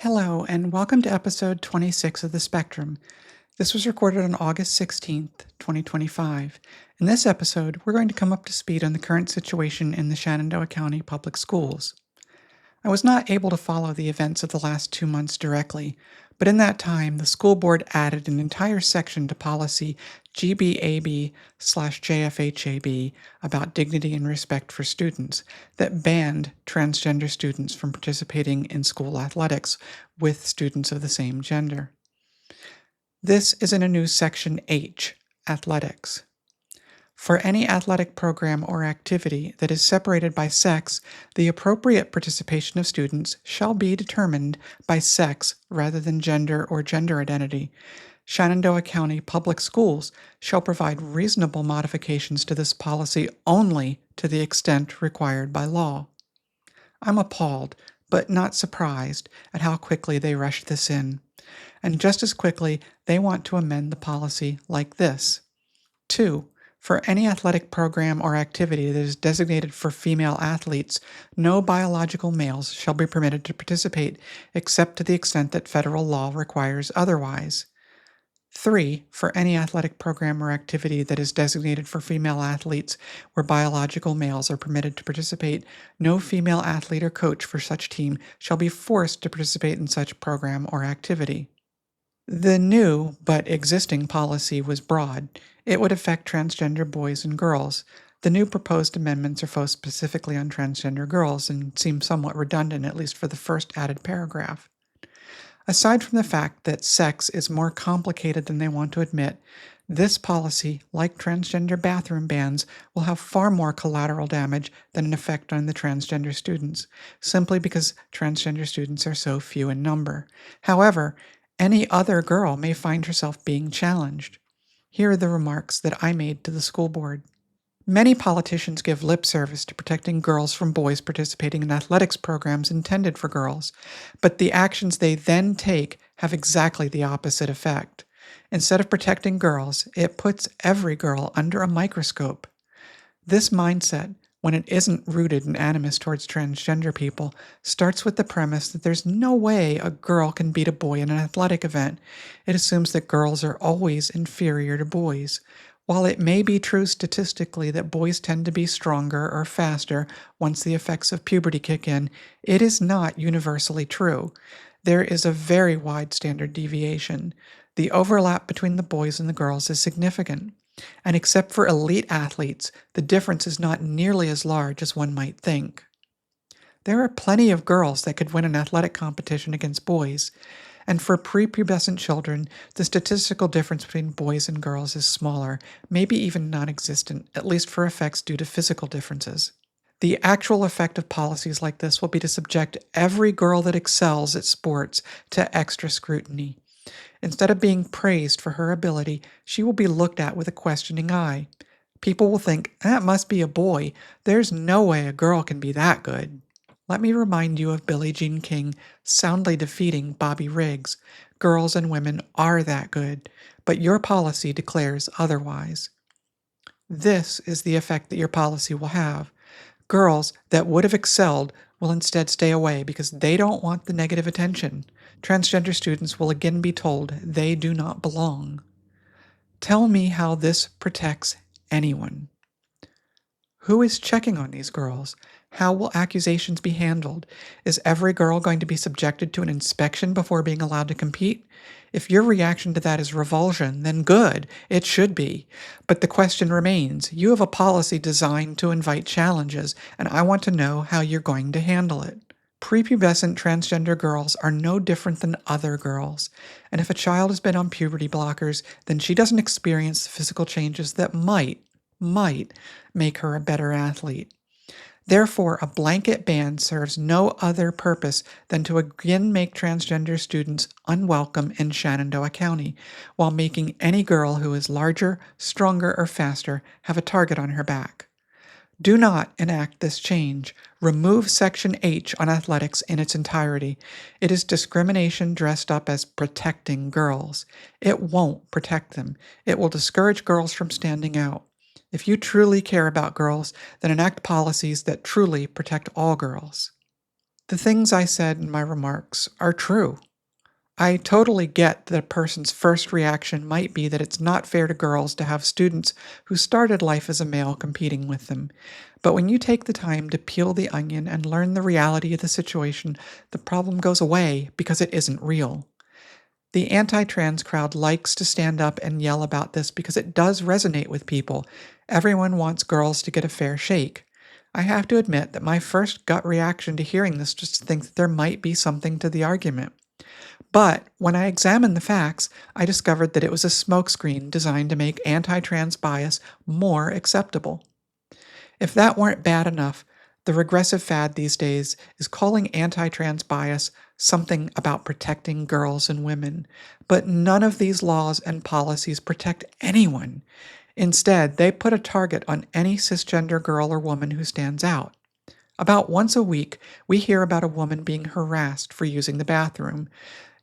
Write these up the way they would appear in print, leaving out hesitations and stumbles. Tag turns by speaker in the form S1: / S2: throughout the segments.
S1: Hello, and welcome to episode 26 of The Spectrum. This was recorded on August 16th, 2025. In this episode, we're going to come up to speed on the current situation in the Shenandoah County Public Schools. I was not able to follow the events of the last 2 months directly, but in that time, the school board added an entire section to policy GBAB/JFHAB about dignity and respect for students that banned transgender students from participating in school athletics with students of the same gender. This is in a new section H, athletics. For any athletic program or activity that is separated by sex, the appropriate participation of students shall be determined by sex rather than gender or gender identity. Shenandoah County Public Schools shall provide reasonable modifications to this policy only to the extent required by law. I'm appalled, but not surprised, at how quickly they rushed this in. And just as quickly, they want to amend the policy like this. 2. For any athletic program or activity that is designated for female athletes, no biological males shall be permitted to participate except to the extent that federal law requires otherwise. 3. For any athletic program or activity that is designated for female athletes where biological males are permitted to participate, no female athlete or coach for such team shall be forced to participate in such program or activity. The new, but existing policy was broad. It would affect transgender boys and girls. The new proposed amendments are focused specifically on transgender girls and seem somewhat redundant, at least for the first added paragraph. Aside from the fact that sex is more complicated than they want to admit, this policy, like transgender bathroom bans, will have far more collateral damage than an effect on the transgender students, simply because transgender students are so few in number. However, any other girl may find herself being challenged. Here are the remarks that I made to the school board. Many politicians give lip service to protecting girls from boys participating in athletics programs intended for girls, but the actions they then take have exactly the opposite effect. Instead of protecting girls, it puts every girl under a microscope. This mindset, when it isn't rooted in animus towards transgender people, starts with the premise that there's no way a girl can beat a boy in an athletic event. It assumes that girls are always inferior to boys. While it may be true statistically that boys tend to be stronger or faster once the effects of puberty kick in, it is not universally true. There is a very wide standard deviation. The overlap between the boys and the girls is significant. And except for elite athletes, the difference is not nearly as large as one might think. There are plenty of girls that could win an athletic competition against boys, and for prepubescent children, the statistical difference between boys and girls is smaller, maybe even non-existent, at least for effects due to physical differences. The actual effect of policies like this will be to subject every girl that excels at sports to extra scrutiny. Instead of being praised for her ability, she will be looked at with a questioning eye. People will think, that must be a boy. There's no way a girl can be that good. Let me remind you of Billie Jean King soundly defeating Bobby Riggs. Girls and women are that good, but your policy declares otherwise. This is the effect that your policy will have. Girls that would have excelled will instead stay away because they don't want the negative attention. Transgender students will again be told they do not belong. Tell me how this protects anyone. Who is checking on these girls? How will accusations be handled? Is every girl going to be subjected to an inspection before being allowed to compete? If your reaction to that is revulsion, then good, it should be. But the question remains, you have a policy designed to invite challenges, and I want to know how you're going to handle it. Prepubescent transgender girls are no different than other girls, and if a child has been on puberty blockers, then she doesn't experience the physical changes that might make her a better athlete. Therefore, a blanket ban serves no other purpose than to again make transgender students unwelcome in Shenandoah County, while making any girl who is larger, stronger, or faster have a target on her back. Do not enact this change. Remove Section H on athletics in its entirety. It is discrimination dressed up as protecting girls. It won't protect them. It will discourage girls from standing out. If you truly care about girls, then enact policies that truly protect all girls. The things I said in my remarks are true. I totally get that a person's first reaction might be that it's not fair to girls to have students who started life as a male competing with them. But when you take the time to peel the onion and learn the reality of the situation, the problem goes away because it isn't real. The anti trans crowd likes to stand up and yell about this because it does resonate with people. Everyone wants girls to get a fair shake. I have to admit that my first gut reaction to hearing this was to think that there might be something to the argument. But when I examined the facts, I discovered that it was a smokescreen designed to make anti trans bias more acceptable. If that weren't bad enough, the regressive fad these days is calling anti trans bias something about protecting girls and women. But none of these laws and policies protect anyone. Instead, they put a target on any cisgender girl or woman who stands out. About once a week, we hear about a woman being harassed for using the bathroom.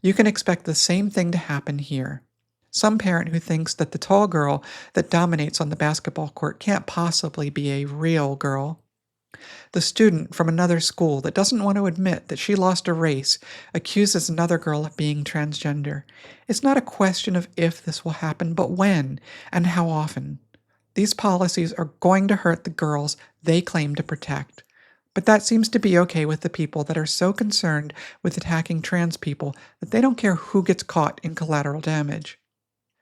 S1: You can expect the same thing to happen here. Some parent who thinks that the tall girl that dominates on the basketball court can't possibly be a real girl. The student from another school that doesn't want to admit that she lost a race accuses another girl of being transgender. It's not a question of if this will happen, but when and how often. These policies are going to hurt the girls they claim to protect. But that seems to be okay with the people that are so concerned with attacking trans people that they don't care who gets caught in collateral damage.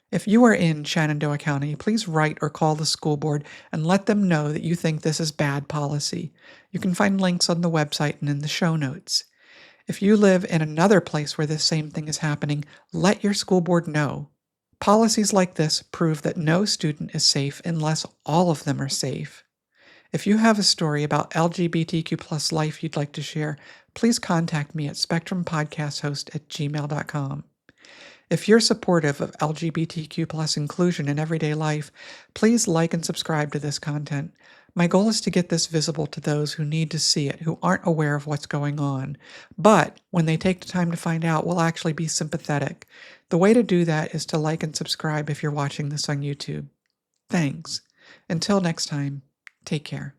S1: If you are in Shenandoah County, please write or call the school board and let them know that you think this is bad policy. You can find links on the website and in the show notes. If you live in another place where this same thing is happening, let your school board know. Policies like this prove that no student is safe unless all of them are safe. If you have a story about LGBTQ plus life you'd like to share, please contact me at spectrumpodcasthost@gmail.com. If you're supportive of LGBTQ plus inclusion in everyday life, please like and subscribe to this content. My goal is to get this visible to those who need to see it, who aren't aware of what's going on, but when they take the time to find out, will actually be sympathetic. The way to do that is to like and subscribe if you're watching this on YouTube. Thanks. Until next time, take care.